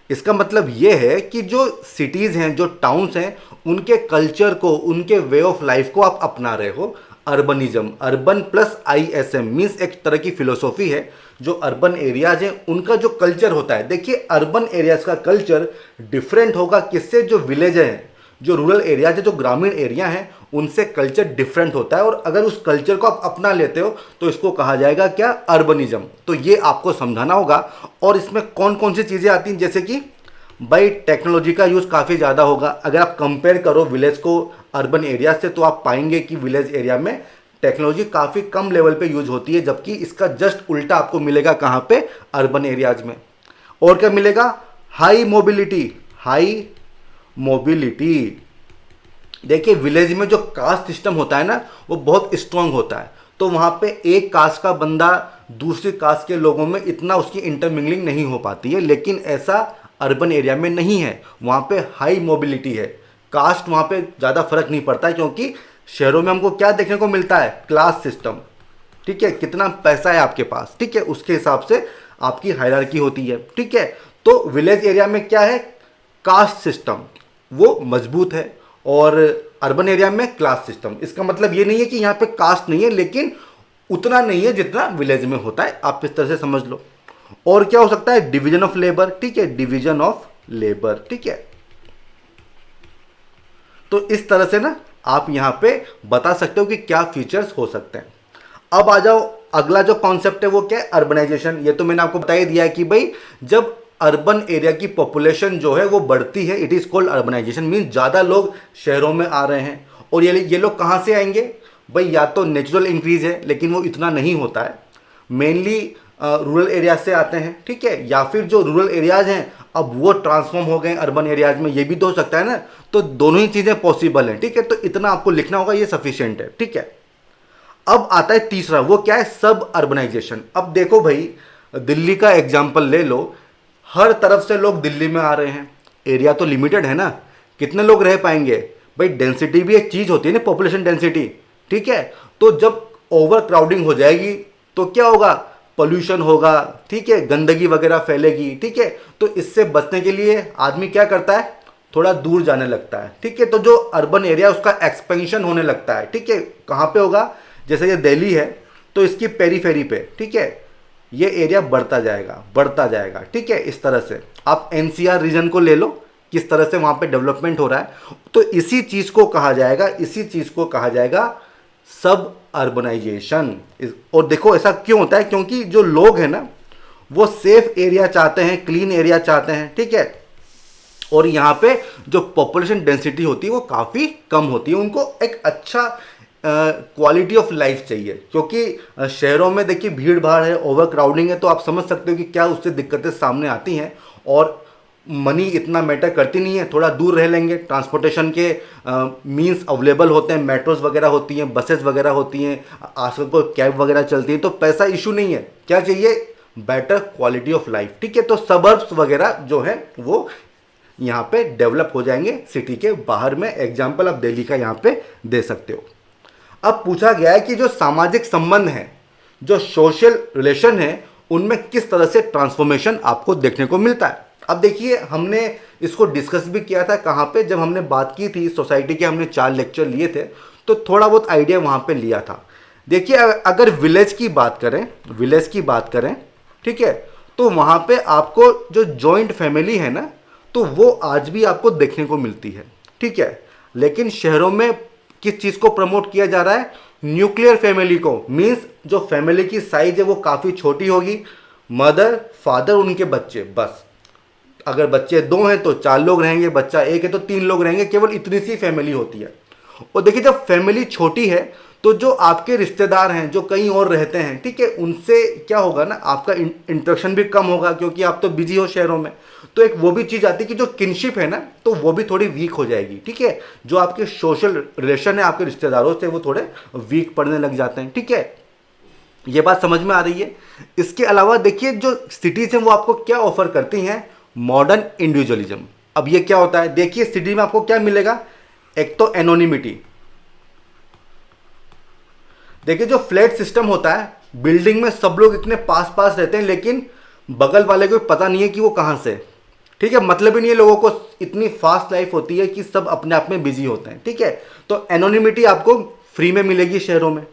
इसका मतलब यह है कि जो सिटीज़ हैं, जो टाउन्स हैं, उनके कल्चर को, उनके वे ऑफ लाइफ को आप अपना रहे हो। Urbanism, urban plus ISM means एक तरह की फिलोसॉफी है। जो अर्बन एरियाज हैं उनका जो कल्चर होता है, देखिए अर्बन एरियाज का कल्चर डिफरेंट होगा किससे, जो विलेज हैं, जो रूरल एरियाज है, जो ग्रामीण एरिया हैं, उनसे कल्चर डिफरेंट होता है। और अगर उस कल्चर को आप अपना लेते हो तो इसको कहा जाएगा क्या, अर्बनिज्म। तो ये आपको समझाना होगा। और इसमें कौन कौन सी चीज़ें आती हैं, जैसे कि भाई टेक्नोलॉजी का यूज़ काफ़ी ज़्यादा होगा। अगर आप कंपेयर करो विलेज को अर्बन एरिया से तो आप पाएंगे कि विलेज एरिया में टेक्नोलॉजी काफ़ी कम लेवल पे यूज होती है, जबकि इसका जस्ट उल्टा आपको मिलेगा कहाँ पे, अर्बन एरियाज में। और क्या मिलेगा, हाई मोबिलिटी, हाई मोबिलिटी। देखिए विलेज में जो कास्ट सिस्टम होता है ना, वो बहुत स्ट्रांग होता है। तो वहाँ पे एक कास्ट का बंदा दूसरी कास्ट के लोगों में इतना उसकी इंटरमिंगलिंग नहीं हो पाती है, लेकिन ऐसा अर्बन एरिया में नहीं है। वहाँ पे हाई मोबिलिटी है, कास्ट वहाँ पे ज़्यादा फर्क नहीं पड़ता है, क्योंकि शहरों में हमको क्या देखने को मिलता है, क्लास सिस्टम। ठीक है, कितना पैसा है आपके पास, ठीक है, उसके हिसाब से आपकी हायरार्की होती है। ठीक है, तो विलेज एरिया में क्या है, कास्ट सिस्टम वो मजबूत है, और अर्बन एरिया में क्लास सिस्टम। इसका मतलब ये नहीं है कि यहाँ पे कास्ट नहीं है, लेकिन उतना नहीं है जितना विलेज में होता है, आप इस तरह से समझ लो। और क्या हो सकता है, डिवीजन ऑफ लेबर। ठीक है, डिवीजन ऑफ लेबर। ठीक है, तो इस तरह से ना आप यहां पे बता सकते हो कि क्या फीचर्स हो सकते हैं। अब आ जाओ, अगला जो कॉन्सेप्ट है वो क्या है, अर्बनाइजेशन। ये तो मैंने आपको बता ही दिया है कि भाई जब अर्बन एरिया की पॉपुलेशन जो है वो बढ़ती है, it is called urbanization. Mean ज़्यादा लोग शहरों में आ रहे हैं। और ये लोग कहाँ से आएंगे भाई, या तो नेचुरल इंक्रीज है, लेकिन वो इतना नहीं होता है, मेनली रूरल एरिया से आते हैं। ठीक है, या फिर जो रूरल एरियाज हैं अब वो ट्रांसफॉर्म हो गए अर्बन एरियाज में, ये भी तो हो सकता है ना। तो दोनों ही चीज़ें पॉसिबल हैं। ठीक है, तो इतना आपको लिखना होगा, ये सफिशिएंट है। ठीक है, अब आता है तीसरा, वो क्या है, सब अर्बनाइजेशन। अब देखो भाई, दिल्ली का एग्जाम्पल ले लो, हर तरफ से लोग दिल्ली में आ रहे हैं, एरिया तो लिमिटेड है ना, कितने लोग रह पाएंगे भाई। डेंसिटी भी एक चीज़ होती है ना, पॉपुलेशन डेंसिटी। ठीक है, तो जब ओवर क्राउडिंग हो जाएगी तो क्या होगा, पोल्यूशन होगा। ठीक है, गंदगी वगैरह फैलेगी। ठीक है, तो इससे बचने के लिए आदमी क्या करता है, थोड़ा दूर जाने लगता है। ठीक है, तो जो अर्बन एरिया उसका एक्सपेंशन होने लगता है। ठीक है, कहाँ पे होगा, जैसे ये दिल्ली है तो इसकी पेरीफेरी पे, ठीक है, ये एरिया बढ़ता जाएगा, बढ़ता जाएगा। ठीक है, इस तरह से आप NCR रीजन को ले लो, किस तरह से वहाँ पे डेवलपमेंट हो रहा है। तो इसी चीज़ को कहा जाएगा, इसी चीज़ को कहा जाएगा सब अर्बनाइजेशन। और देखो ऐसा क्यों होता है, क्योंकि जो लोग हैं ना वो सेफ एरिया चाहते हैं, क्लीन एरिया चाहते हैं। ठीक है, और यहाँ पे जो पॉपुलेशन डेंसिटी होती है वो काफ़ी कम होती है, उनको एक अच्छा क्वालिटी ऑफ लाइफ चाहिए। क्योंकि शहरों में देखिए भीड़ भाड़ है, ओवर क्राउडिंग है, तो आप समझ सकते हो कि क्या उससे दिक्कतें सामने आती हैं। और मनी इतना मैटर करती नहीं है, थोड़ा दूर रह लेंगे, ट्रांसपोर्टेशन के मींस अवेलेबल होते हैं, मेट्रोज वगैरह होती हैं, बसेस वगैरह होती हैं, आजकल को कैब वगैरह चलती है, तो पैसा इशू नहीं है। क्या चाहिए, बेटर क्वालिटी ऑफ लाइफ। ठीक है, तो सबर्ब्स वगैरह जो है वो यहाँ पे डेवलप हो जाएंगे सिटी के बाहर में। एग्जाम्पल आप दिल्ली का यहाँ पे दे सकते हो। अब पूछा गया है कि जो सामाजिक संबंध हैं, जो सोशल रिलेशन है, उनमें किस तरह से ट्रांसफॉर्मेशन आपको देखने को मिलता है। अब देखिए, हमने इसको डिस्कस भी किया था कहाँ पे, जब हमने बात की थी सोसाइटी के, हमने 4 लेक्चर लिए थे, तो थोड़ा बहुत आइडिया वहाँ पे लिया था। देखिए अगर विलेज की बात करें, विलेज की बात करें, ठीक है, तो वहाँ पे आपको जो जॉइंट फैमिली है ना, तो वो आज भी आपको देखने को मिलती है। ठीक है, लेकिन शहरों में किस चीज़ को प्रमोट किया जा रहा है, न्यूक्लियर फैमिली को। मीन्स जो फैमिली की साइज है वो काफ़ी छोटी होगी, मदर फादर उनके बच्चे, बस। अगर बच्चे 2 हैं तो 4 लोग रहेंगे, बच्चा 1 है तो 3 लोग रहेंगे, केवल इतनी सी फैमिली होती है। और देखिए जब फैमिली छोटी है तो जो आपके रिश्तेदार हैं जो कहीं और रहते हैं, ठीक है, उनसे क्या होगा ना, आपका इंटरेक्शन भी कम होगा क्योंकि आप तो बिजी हो शहरों में। तो एक वो भी चीज़ आती है कि जो किनशिप है ना, तो वो भी थोड़ी वीक हो जाएगी, ठीक है। जो आपके सोशल रिलेशन है आपके रिश्तेदारों से, वो थोड़े वीक पड़ने लग जाते हैं, ठीक है। ये बात समझ में आ रही है। इसके अलावा देखिए जो सिटीज हैं वो आपको क्या ऑफर करती हैं, मॉडर्न इंडिविजुअलिज्म। अब ये क्या होता है, देखिए सिटी में आपको क्या मिलेगा, एक तो एनोनिमिटी। देखिए जो फ्लैट सिस्टम होता है, बिल्डिंग में सब लोग इतने पास पास रहते हैं लेकिन बगल वाले को पता नहीं है कि वो कहाँ से, ठीक है, मतलब ही नहीं है लोगों को। इतनी फास्ट लाइफ होती है कि सब अपने आप में बिजी होते हैं, ठीक है। तो एनोनिमिटी आपको फ्री में मिलेगी शहरों में।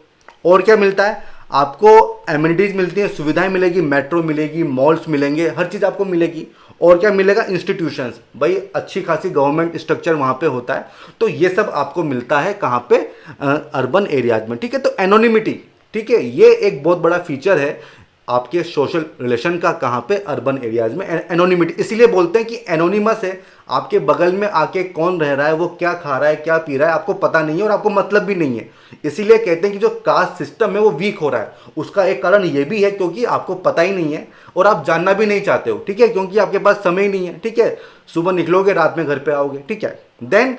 और क्या मिलता है आपको, एमिनिटीज मिलती हैं, सुविधाएं मिलेगी, मेट्रो मिलेगी, मॉल्स मिलेंगे, हर चीज़ आपको मिलेगी। और क्या मिलेगा, इंस्टीट्यूशंस, भाई अच्छी खासी गवर्नमेंट स्ट्रक्चर वहाँ पे होता है। तो ये सब आपको मिलता है कहाँ पे, अर्बन एरियाज में, ठीक है। तो एनोनिमिटी, ठीक है, ये एक बहुत बड़ा फीचर है आपके सोशल रिलेशन का, कहाँ पे, अर्बन एरियाज में। एनोनिमिटी इसीलिए बोलते हैं कि एनोनिमस है, आपके बगल में आके कौन रह रहा है, वो क्या खा रहा है, क्या पी रहा है, आपको पता नहीं है और आपको मतलब भी नहीं है। इसीलिए कहते हैं कि जो कास्ट सिस्टम है वो वीक हो रहा है। उसका एक कारण ये भी है क्योंकि आपको पता ही नहीं है और आप जानना भी नहीं चाहते हो, ठीक है, क्योंकि आपके पास समय ही नहीं है, ठीक है। सुबह निकलोगे, रात में घर पे आओगे, ठीक है। देन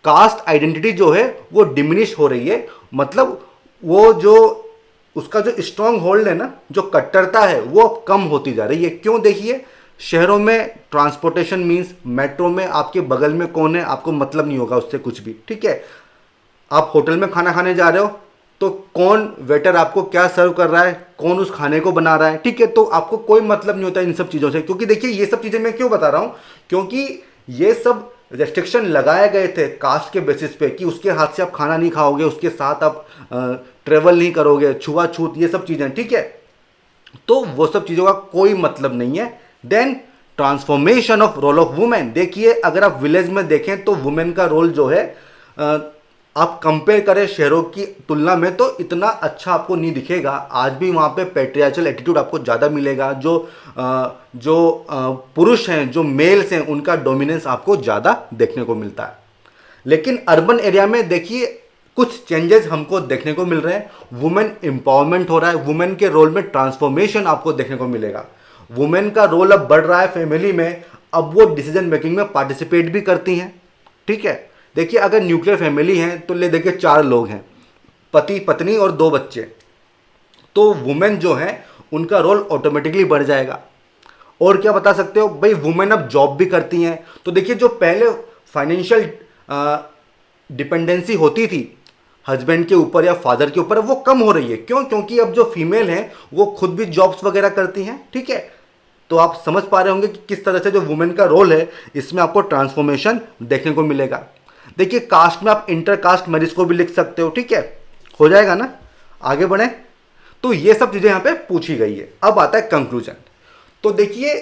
कास्ट आइडेंटिटी जो है वो डिमिनिश हो रही है, मतलब वो जो उसका जो स्ट्रांग होल्ड है ना, जो कट्टरता है, वो अब कम होती जा रही है। क्यों, देखिए शहरों में ट्रांसपोर्टेशन मीन्स मेट्रो में आपके बगल में कौन है आपको मतलब नहीं होगा उससे कुछ भी, ठीक है। आप होटल में खाना खाने जा रहे हो तो कौन वेटर आपको क्या सर्व कर रहा है, कौन उस खाने को बना रहा है, ठीक है। तो आपको कोई मतलब नहीं होता इन सब चीज़ों से, क्योंकि देखिए ये सब चीज़ें मैं क्यों बता रहा हूँ, क्योंकि ये सब रेस्ट्रिक्शन लगाए गए थे कास्ट के बेसिस पे कि उसके हाथ से आप खाना नहीं खाओगे, उसके साथ आप ट्रेवल नहीं करोगे, छुआछूत, ये सब चीज़ें, ठीक है। तो वो सब चीज़ों का कोई मतलब नहीं है। Then transformation of role of women, देखिए अगर आप विलेज में देखें तो वुमेन का रोल जो है, आप कंपेयर करें शहरों की तुलना में तो इतना अच्छा आपको नहीं दिखेगा। आज भी वहाँ पे पैट्रियार्चल एटीट्यूड आपको ज़्यादा मिलेगा। जो पुरुष हैं, जो मेल्स हैं, उनका डोमिनेंस आपको ज़्यादा देखने को मिलता है। लेकिन अर्बन एरिया में देखिए कुछ चेंजेस हमको देखने को मिल रहे हैं। वुमेन एम्पावरमेंट हो रहा है, वुमेन के रोल में ट्रांसफॉर्मेशन आपको देखने को मिलेगा। वुमेन का रोल अब बढ़ रहा है फैमिली में, अब वो डिसीजन मेकिंग में पार्टिसिपेट भी करती हैं, ठीक है। देखिए अगर न्यूक्लियर फैमिली है तो ले देखिए 4 लोग हैं, पति पत्नी और 2 बच्चे, तो वुमेन जो है उनका रोल ऑटोमेटिकली बढ़ जाएगा। और क्या बता सकते हो भाई, वुमेन अब जॉब भी करती हैं। तो देखिए जो पहले फाइनेंशियल डिपेंडेंसी होती थी हस्बैंड के ऊपर या फादर के ऊपर, वो कम हो रही है। क्यों, क्योंकि अब जो फीमेल हैं वो खुद भी जॉब्स वगैरह करती हैं, ठीक है। तो आप समझ पा रहे होंगे कि किस तरह से जो वुमेन का रोल है इसमें आपको ट्रांसफॉर्मेशन देखने को मिलेगा। देखिए कास्ट में आप इंटर कास्ट मैरिज को भी लिख सकते हो, ठीक है, हो जाएगा ना। आगे बढ़े, तो ये सब चीज़ें यहाँ पे पूछी गई है। अब आता है कंक्लूजन। तो देखिए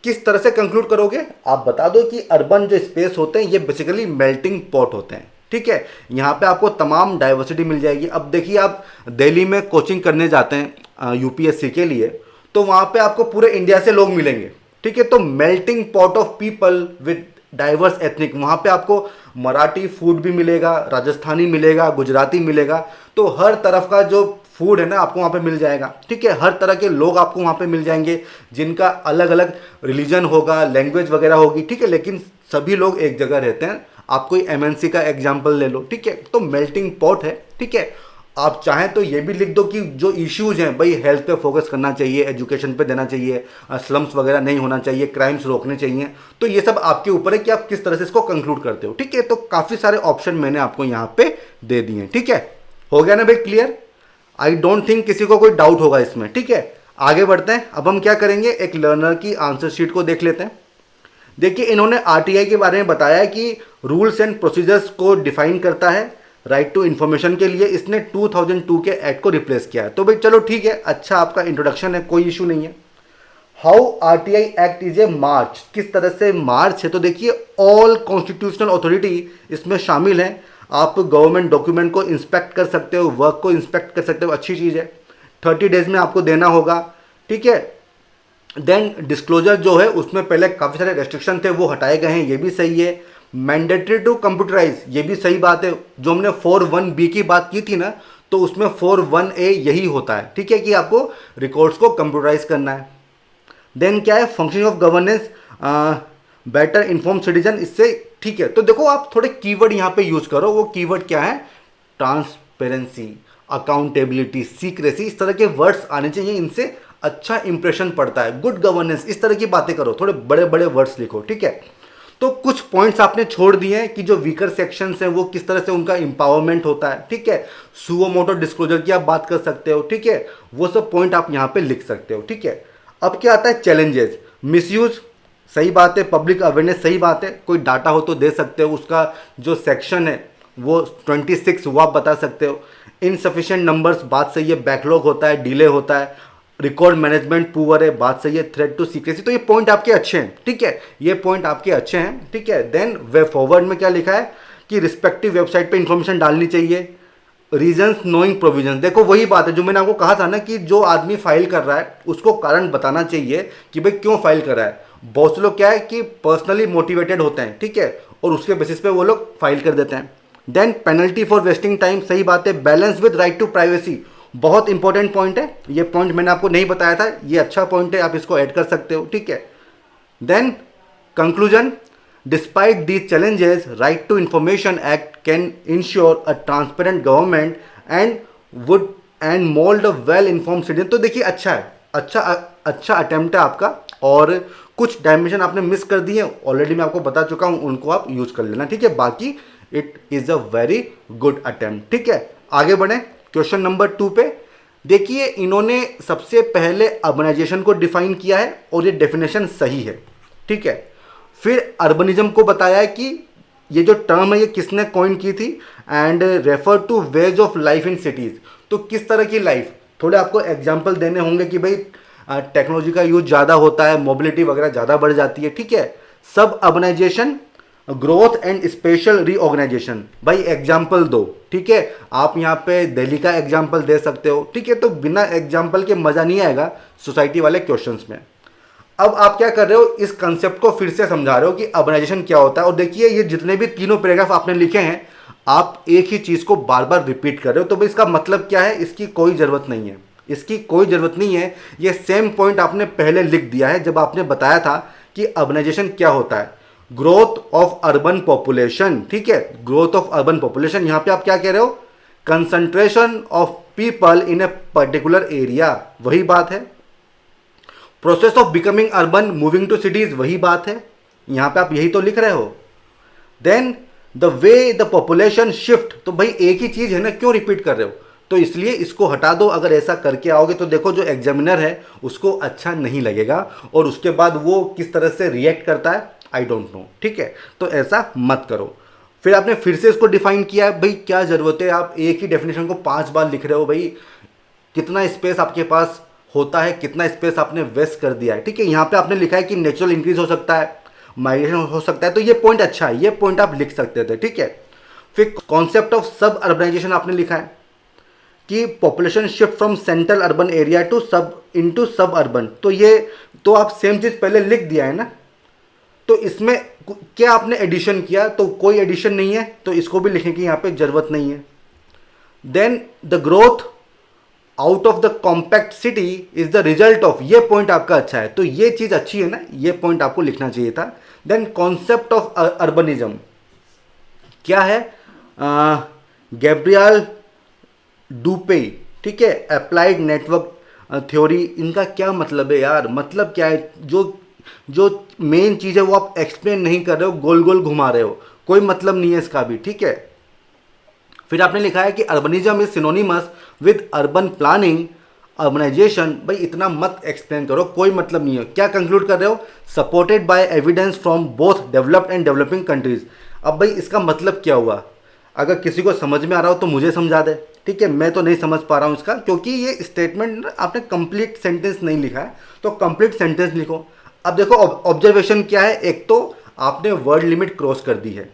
किस तरह से कंक्लूड करोगे, आप बता दो कि अर्बन जो स्पेस होते हैं ये बेसिकली मेल्टिंग पॉट होते हैं, ठीक है। यहाँ पे आपको तमाम डाइवर्सिटी मिल जाएगी। अब देखिए आप दिल्ली में कोचिंग करने जाते हैं यूपीएससी के लिए, तो वहाँ पे आपको पूरे इंडिया से लोग मिलेंगे, ठीक है। तो melting pot of people with diverse ethnic, वहाँ पे आपको मराठी फूड भी मिलेगा, राजस्थानी मिलेगा, गुजराती मिलेगा। तो हर तरफ का जो फूड है ना आपको वहाँ पे मिल जाएगा, ठीक है। हर तरह के लोग आपको वहाँ पे मिल जाएंगे जिनका अलग अलग रिलीजन होगा, लैंग्वेज वगैरह होगी, ठीक है, लेकिन सभी लोग एक जगह रहते हैं। आप कोई एमएनसी का एग्जाम्पल ले लो, ठीक है। तो मेल्टिंग पॉट है, ठीक है। आप चाहें तो ये भी लिख दो कि जो इश्यूज हैं भाई, हेल्थ पे फोकस करना चाहिए, एजुकेशन पे देना चाहिए, स्लम्स वगैरह नहीं होना चाहिए, क्राइम्स रोकने चाहिए। तो ये सब आपके ऊपर है कि आप किस तरह से इसको कंक्लूड करते हो, ठीक है। तो काफ़ी सारे ऑप्शन मैंने आपको यहाँ पे दे दिए हैं, ठीक है। हो गया ना भाई क्लियर। आई डोंट थिंक किसी को कोई डाउट होगा इसमें, ठीक है। आगे बढ़ते हैं। अब हम क्या करेंगे, एक लर्नर की आंसर शीट को देख लेते हैं। देखिए इन्होंने आरटीआई के बारे में बताया है कि रूल्स एंड प्रोसीजर्स को डिफाइन करता है राइट टू इन्फॉर्मेशन के लिए। इसने 2002 के एक्ट को रिप्लेस किया है। तो भाई चलो ठीक है, अच्छा आपका इंट्रोडक्शन है, कोई इशू नहीं है। How RTI act is a march, किस तरह से मार्च है। तो देखिए ऑल कॉन्स्टिट्यूशनल अथॉरिटी इसमें शामिल है। आप गवर्नमेंट डॉक्यूमेंट को इंस्पेक्ट कर सकते हो, वर्क को इंस्पेक्ट कर सकते हो, अच्छी चीज़ है। 30 डेज में आपको देना होगा, ठीक है। देन डिस्क्लोजर जो है उसमें पहले काफ़ी सारे रेस्ट्रिक्शन थे वो हटाए गए हैं, ये भी सही है। मैंडेटरी टू कंप्यूटराइज, ये भी सही बात है। जो हमने 4(1)B की बात की थी ना, तो उसमें 4(1)A यही होता है, ठीक है, कि आपको रिकॉर्ड्स को कंप्यूटराइज करना है। देन क्या है, function of governance, better inform citizen, इससे ठीक है। तो देखो आप थोड़े कीवर्ड यहाँ पे यूज करो। वो कीवर्ड क्या है, ट्रांसपेरेंसी, अकाउंटेबिलिटी, सीक्रेसी, इस तरह के वर्ड्स आने चाहिए, इनसे अच्छा इंप्रेशन पड़ता है। गुड गवर्नेंस, इस तरह की बातें करो, थोड़े बड़े बड़े वर्ड्स लिखो, ठीक है। तो कुछ पॉइंट्स आपने छोड़ दिए हैं कि जो वीकर सेक्शंस हैं वो किस तरह से उनका इंपावरमेंट होता है, ठीक है। सुओ मोटो डिस्क्लोजर की आप बात कर सकते हो, ठीक है, वो सब पॉइंट आप यहाँ पे लिख सकते हो, ठीक है। अब क्या आता है, चैलेंजेस, मिसयूज, सही बात है, पब्लिक अवेयरनेस, सही बात है, कोई डाटा हो तो दे सकते हो, उसका जो सेक्शन है वो 26 वो आप बता सकते हो। इनसफिशिएंट नंबर्स, बात सही है, बैकलॉग होता है, डिले होता है, रिकॉर्ड मैनेजमेंट पुअर है, बात सही है, थ्रेट टू सीक्रेसी, तो ये पॉइंट आपके अच्छे हैं, ठीक है, ये पॉइंट आपके अच्छे हैं, ठीक है। देन वे फॉरवर्ड में क्या लिखा है कि रिस्पेक्टिव वेबसाइट पे इंफॉर्मेशन डालनी चाहिए। रीजंस नोइंग प्रोविजन, देखो वही बात है जो मैंने आपको कहा था ना कि जो आदमी फाइल कर रहा है उसको कारण बताना चाहिए कि भाई क्यों फाइल कर रहा है। बहुत से लोग क्या है कि पर्सनली मोटिवेटेड होते हैं, ठीक है, और उसके बेसिस पे वो लोग फाइल कर देते हैं। Then penalty for wasting time, सही बात है। Balance with right to privacy, बहुत इंपॉर्टेंट पॉइंट है, ये पॉइंट मैंने आपको नहीं बताया था, ये अच्छा पॉइंट है, आप इसको ऐड कर सकते हो, ठीक है। Then conclusion, despite these challenges, right to information act can ensure a transparent government and would and mould a well informed citizen. तो देखिए अच्छा है, अच्छा अटेम्प्ट है आपका, और कुछ डायमेंशन आपने मिस कर दिए ऑलरेडी, मैं आपको बता चुका हूं, उनको आप यूज कर लेना, ठीक है। बाकी it is a very good attempt, ठीक है। आगे बढ़े क्वेश्चन नंबर 2 पे। देखिए इन्होंने सबसे पहले अर्बनाइजेशन को डिफाइन किया है और ये डेफिनेशन सही है, ठीक है। फिर अर्बनिज्म को बताया है कि ये जो टर्म है ये किसने कॉइन की थी, and refer to ways of life in cities. तो किस तरह की लाइफ, थोड़े आपको एग्जाम्पल देने होंगे कि भाई टेक्नोलॉजी का यूज ज़्यादा होता है, मोबिलिटी वगैरह ज़्यादा बढ़ जाती है, ठीक है। Suburbanization, growth and special reorganization, भाई एग्जाम्पल दो, ठीक है। आप यहाँ पे दिल्ली का एग्जाम्पल दे सकते हो, ठीक है। तो बिना एग्जाम्पल के मज़ा नहीं आएगा सोसाइटी वाले क्वेश्चंस में। अब आप क्या कर रहे हो, इस कंसेप्ट को फिर से समझा रहे हो कि अर्बनाइजेशन क्या होता है। और देखिए ये जितने भी तीनों पैराग्राफ आपने लिखे हैं, आप एक ही चीज़ को बार बार रिपीट कर रहे हो। तो भाई इसका मतलब क्या है, इसकी कोई ज़रूरत नहीं है, इसकी कोई ज़रूरत नहीं है। ये सेम पॉइंट आपने पहले लिख दिया है जब आपने बताया था कि अर्बनाइजेशन क्या होता है, ग्रोथ ऑफ अर्बन पॉपुलेशन, ठीक है, ग्रोथ ऑफ अर्बन पॉपुलेशन। यहां पे आप क्या कह रहे हो, concentration of people in a particular area, वही बात है। Process of becoming urban, moving to cities, वही बात है, यहां पे आप यही तो लिख रहे हो। Then the way the population shift, तो भाई एक ही चीज है ना, क्यों रिपीट कर रहे हो। तो इसलिए इसको हटा दो। अगर ऐसा करके आओगे तो देखो जो एग्जामिनर है उसको अच्छा नहीं लगेगा, और उसके बाद वो किस तरह से रिएक्ट करता है आई डोंट नो, ठीक है। तो ऐसा मत करो। फिर आपने फिर से इसको डिफाइन किया है, भाई क्या जरूरत है, आप एक ही डेफिनेशन को 5 बार लिख रहे हो, भाई कितना स्पेस आपके पास होता है, कितना स्पेस आपने वेस्ट कर दिया है, ठीक है। यहाँ पे आपने लिखा है कि नेचुरल इंक्रीज हो सकता है, माइग्रेशन हो सकता है, तो ये पॉइंट अच्छा है, ये पॉइंट आप लिख सकते थे, ठीक है। फिर कॉन्सेप्ट ऑफ सब अर्बनाइजेशन आपने लिखा है कि population shift from central urban area to suburban, तो ये तो आप सेम चीज़ पहले लिख दिया है ना। तो इसमें क्या आपने एडिशन किया, तो कोई एडिशन नहीं है, तो इसको भी लिखने की यहाँ पे जरूरत नहीं है। Then the growth out of the compact city is the result of, ये पॉइंट आपका अच्छा है, तो ये चीज़ अच्छी है ना, ये पॉइंट आपको लिखना चाहिए था। देन कॉन्सेप्ट ऑफ अर्बनिज्म क्या है, गैब्रियल डुपे, ठीक है, अप्लाइड नेटवर्क थ्योरी, इनका क्या मतलब है यार, मतलब क्या है, जो मेन चीज़ है वो आप एक्सप्लेन नहीं कर रहे हो, गोल गोल घुमा रहे हो, कोई मतलब नहीं है इसका भी, ठीक है। फिर आपने लिखा है कि urbanism is synonymous with urban planning urbanization, भाई इतना मत एक्सप्लेन करो, कोई मतलब नहीं है। क्या कंक्लूड कर रहे हो, supported by evidence from both developed and developing countries. अब भाई इसका मतलब क्या हुआ, अगर किसी को समझ में आ रहा हो तो मुझे समझा दे, ठीक है। मैं तो नहीं समझ पा रहा हूँ इसका, क्योंकि ये स्टेटमेंट आपने कंप्लीट सेंटेंस नहीं लिखा है, तो कंप्लीट सेंटेंस लिखो। अब देखो ऑब्जर्वेशन क्या है, एक तो आपने वर्ड लिमिट क्रॉस कर दी है,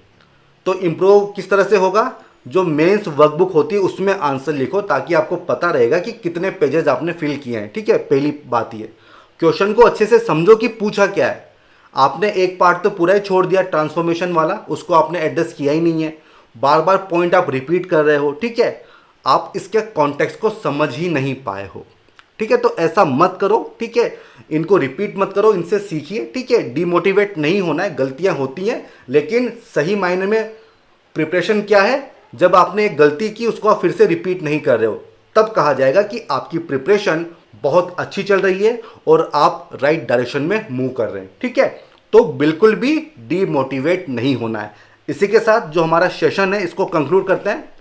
तो इम्प्रूव किस तरह से होगा, जो मेंस वर्कबुक होती है उसमें आंसर लिखो, ताकि आपको पता रहेगा कि कितने पेजेस आपने फिल किए हैं, ठीक है। पहली बात ये, क्वेश्चन को अच्छे से समझो कि पूछा क्या है। आपने एक पार्ट तो पूरा ही छोड़ दिया ट्रांसफॉर्मेशन वाला, उसको आपने एड्रेस किया ही नहीं है, बार बार पॉइंट आप रिपीट कर रहे हो, ठीक है, आप इसके कॉन्टेक्स्ट को समझ ही नहीं पाए हो, ठीक है। तो ऐसा मत करो, ठीक है, इनको रिपीट मत करो, इनसे सीखिए, ठीक है। डिमोटिवेट नहीं होना है, गलतियां होती हैं, लेकिन सही मायने में प्रिपरेशन क्या है, जब आपने एक गलती की उसको आप फिर से रिपीट नहीं कर रहे हो, तब कहा जाएगा कि आपकी प्रिपरेशन बहुत अच्छी चल रही है और आप राइट डायरेक्शन में मूव कर रहे हैं, ठीक है। तो बिल्कुल भी डीमोटिवेट नहीं होना है। इसी के साथ जो हमारा सेशन है इसको कंक्लूड करते हैं।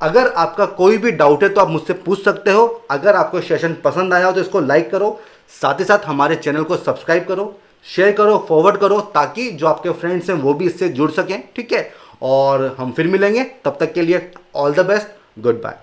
अगर आपका कोई भी डाउट है तो आप मुझसे पूछ सकते हो। अगर आपको सेशन पसंद आया हो तो इसको लाइक करो, साथ ही साथ हमारे चैनल को सब्सक्राइब करो, शेयर करो, फॉरवर्ड करो, ताकि जो आपके फ्रेंड्स हैं वो भी इससे जुड़ सकें, ठीक है। और हम फिर मिलेंगे, तब तक के लिए all the best, good bye.